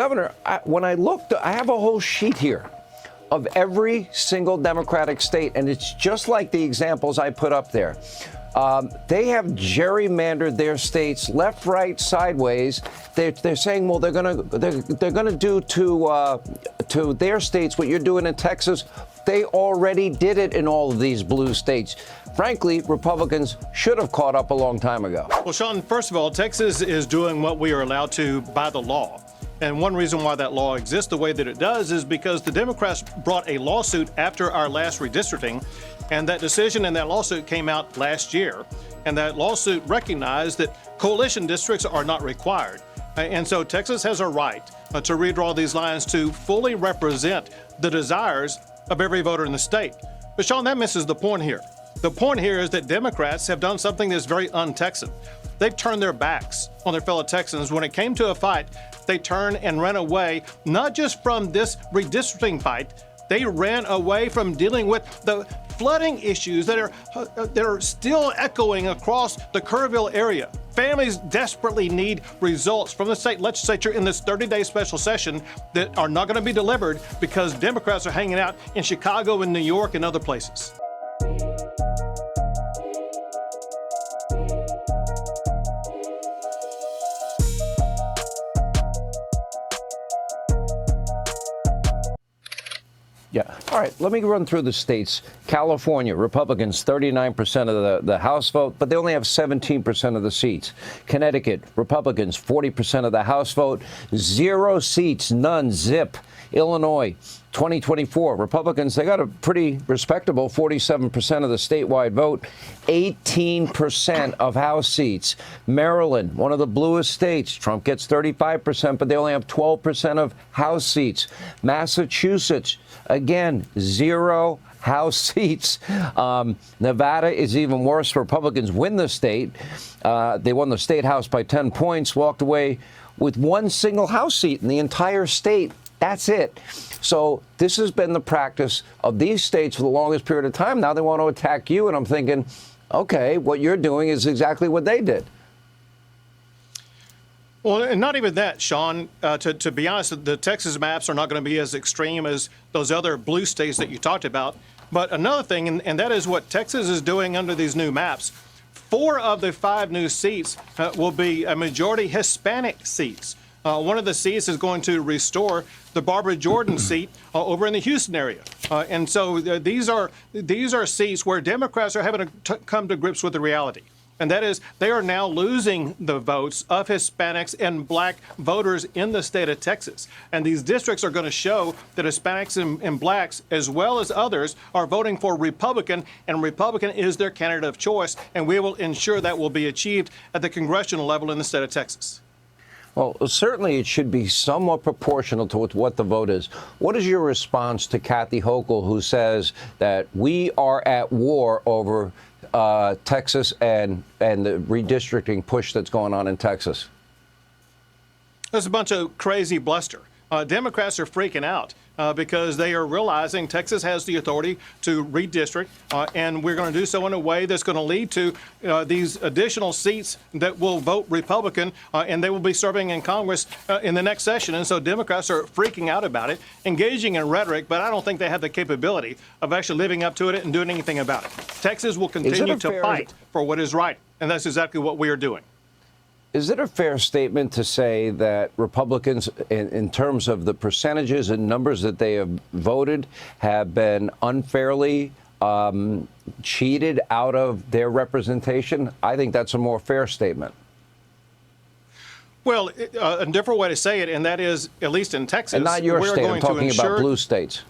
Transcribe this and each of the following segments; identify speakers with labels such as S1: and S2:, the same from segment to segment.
S1: Governor, when I looked, I have a whole sheet here of every single Democratic state, and it's just like the examples I put up there. They have gerrymandered their states left, right, sideways. They're saying, well, they're gonna do to their states what you're doing in Texas. They already did it in all of these blue states. Frankly, Republicans should have caught up a long time ago.
S2: Well, Sean, first of all, Texas is doing what we are allowed to by the law. And one reason why that law exists the way that it does is because the Democrats brought a lawsuit after our last redistricting, and that decision and that lawsuit came out last year. And that lawsuit recognized that coalition districts are not required. And so Texas has a right to redraw these lines to fully represent the desires of every voter in the state. But Sean, that misses the point here. The point here is that Democrats have done something that's very un-Texan. They've turned their backs on their fellow Texans. When it came to a fight, they turned and ran away, not just from this redistricting fight, they ran away from dealing with the flooding issues that are still echoing across the Kerrville area. Families desperately need results from the state legislature in this 30-day special session that are not going to be delivered because Democrats are hanging out in Chicago and New York and other places.
S1: Yeah. All right. Let me run through the states. California, Republicans, 39% of the House vote, but they only have 17% of the seats. Connecticut, Republicans, 40% of the House vote, 0 seats, none, zip. Illinois, 2024, Republicans, they got a pretty respectable 47% of the statewide vote, 18% of House seats. Maryland, one of the bluest states, Trump gets 35%, but they only have 12% of House seats. Massachusetts, again, 0 House seats. Nevada is even worse. Republicans win the state. They won the state House by 10 points, walked away with 1 single House seat in the entire state. That's it. So this has been the practice of these states for the longest period of time. Now they want to attack you. And I'm thinking, OK, what you're doing is exactly what they did.
S2: Well, and not even that, Sean. To be honest, the Texas maps are not going to be as extreme as those other blue states that you talked about. But another thing, and that is what Texas is doing under these new maps. 4 of the 5 new seats will be a majority Hispanic seats. One of the seats is going to restore the Barbara Jordan seat over in the Houston area. And so these are seats where Democrats are having to come to grips with the reality. And that is they are now losing the votes of Hispanics and black voters in the state of Texas. And these districts are going to show that Hispanics and blacks, as well as others, are voting for Republican, and Republican is their candidate of choice. And we will ensure that will be achieved at the congressional level in the state of Texas.
S1: Well, certainly it should be somewhat proportional to what the vote is. What is your response to Kathy Hochul, who says that we are at war over Texas and the redistricting push that's going on in Texas?
S2: There's a bunch of crazy bluster. Democrats are freaking out because they are realizing Texas has the authority to redistrict, and we're going to do so in a way that's going to lead to these additional seats that will vote Republican, and they will be serving in Congress in the next session. And so Democrats are freaking out about it, engaging in rhetoric, but I don't think they have the capability of actually living up to it and doing anything about it. Texas will continue to fight for what is right, and that's exactly what we are doing.
S1: Is it a fair statement to say that Republicans, in terms of the percentages and numbers that they have voted, have been unfairly cheated out of their representation? I think that's a more fair statement.
S2: Well, a different way to say it, and that is, at least in Texas,
S1: and not your state. I'm talking about blue states.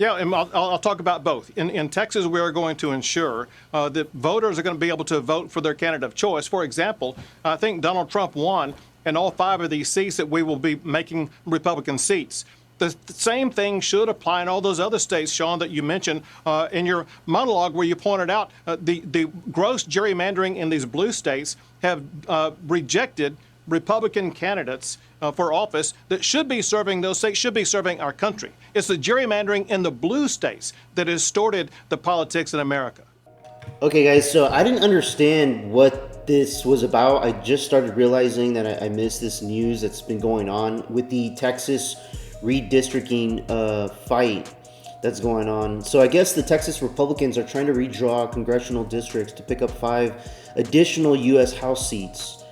S2: Yeah, and I'll talk about both. In Texas, we are going to ensure that voters are going to be able to vote for their candidate of choice. For example, I think Donald Trump won in all 5 of these seats that we will be making Republican seats. The same thing should apply in all those other states, Sean, that you mentioned in your monologue, where you pointed out the gross gerrymandering in these blue states have rejected Republican candidates for office that should be serving those states, should be serving our country. It's the gerrymandering in the blue states that has distorted the politics in America.
S3: Okay, guys, so I didn't understand what this was about. I just started realizing that I missed this news that's been going on with the Texas redistricting fight that's going on. So I guess the Texas Republicans are trying to redraw congressional districts to pick up 5 additional U.S. House seats,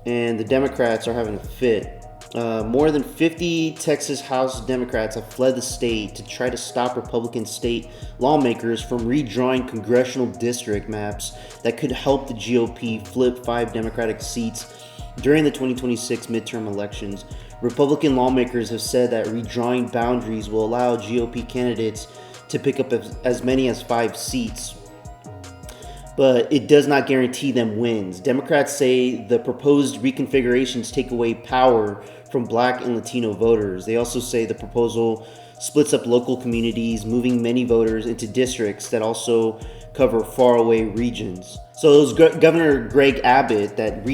S3: and the Democrats are having a fit. More than 50 Texas House Democrats have fled the state to try to stop Republican state lawmakers from redrawing congressional district maps that could help the GOP flip 5 Democratic seats during the 2026 midterm elections. Republican lawmakers have said that redrawing boundaries will allow GOP candidates to pick up as many as 5 seats, but it does not guarantee them wins. Democrats say the proposed reconfigurations take away power from Black and Latino voters. They also say the proposal splits up local communities, moving many voters into districts that also cover faraway regions. So it was Governor Greg Abbott that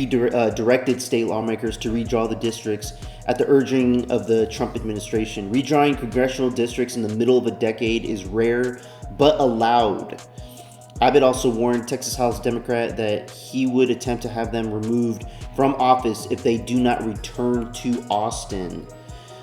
S3: directed state lawmakers to redraw the districts at the urging of the Trump administration. Redrawing congressional districts in the middle of a decade is rare, but allowed. Abbott also warned Texas House Democrat that he would attempt to have them removed from office if they do not return to Austin.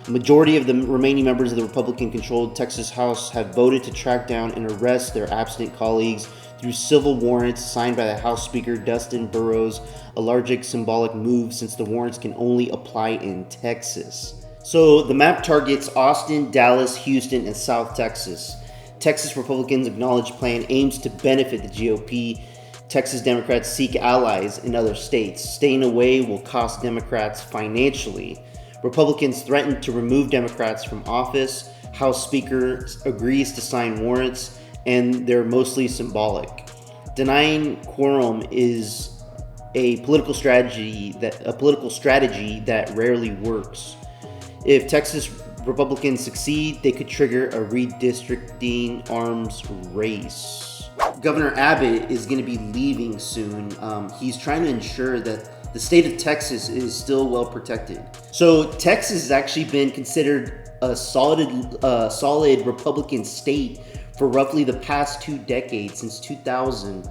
S3: A majority of the remaining members of the Republican-controlled Texas House have voted to track down and arrest their absent colleagues through civil warrants signed by the House Speaker Dustin Burrows, a large symbolic move since the warrants can only apply in Texas. So the map targets Austin, Dallas, Houston, and South Texas. Texas Republicans' acknowledged plan aims to benefit the GOP. Texas Democrats seek allies in other states. Staying away will cost Democrats financially. Republicans threaten to remove Democrats from office. House Speaker agrees to sign warrants, and they're mostly symbolic. Denying quorum is a political strategy that rarely works. If Texas Republicans succeed, they could trigger a redistricting arms race. Governor Abbott is going to be leaving soon. He's trying to ensure that the state of Texas is still well protected. So Texas has actually been considered a solid Republican state for roughly the past 2 decades. Since 2000,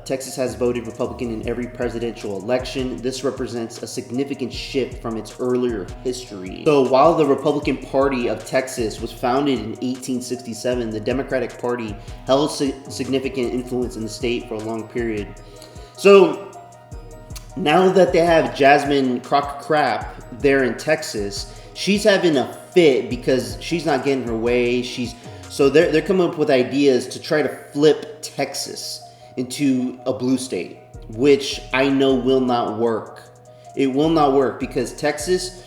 S3: Texas has voted Republican in every presidential election. This represents a significant shift from its earlier history. So while the Republican Party of Texas was founded in 1867, the Democratic Party held significant influence in the state for a long period. So now that they have Jasmine Crockett Crap there in Texas, she's having a fit because she's not getting her way. So they're coming up with ideas to try to flip Texas into a blue state, which I know will not work. It will not work because Texas,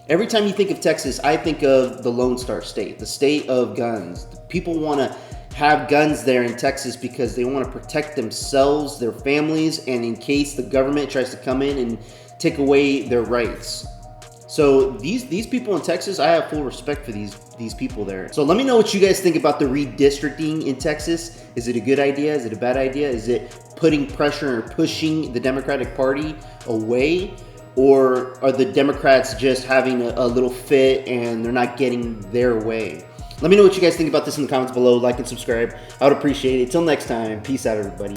S3: every time you think of Texas, I think of the Lone Star State, the state of guns. People want to have guns there in Texas because they want to protect themselves, their families, and in case the government tries to come in and take away their rights. So these people in Texas, I have full respect for these people there. So let me know what you guys think about the redistricting in Texas. Is it a good idea? Is it a bad idea? Is it putting pressure or pushing the Democratic Party away? Or are the Democrats just having a little fit and they're not getting their way? Let me know what you guys think about this in the comments below. Like and subscribe. I would appreciate it. Till next time, peace out, everybody.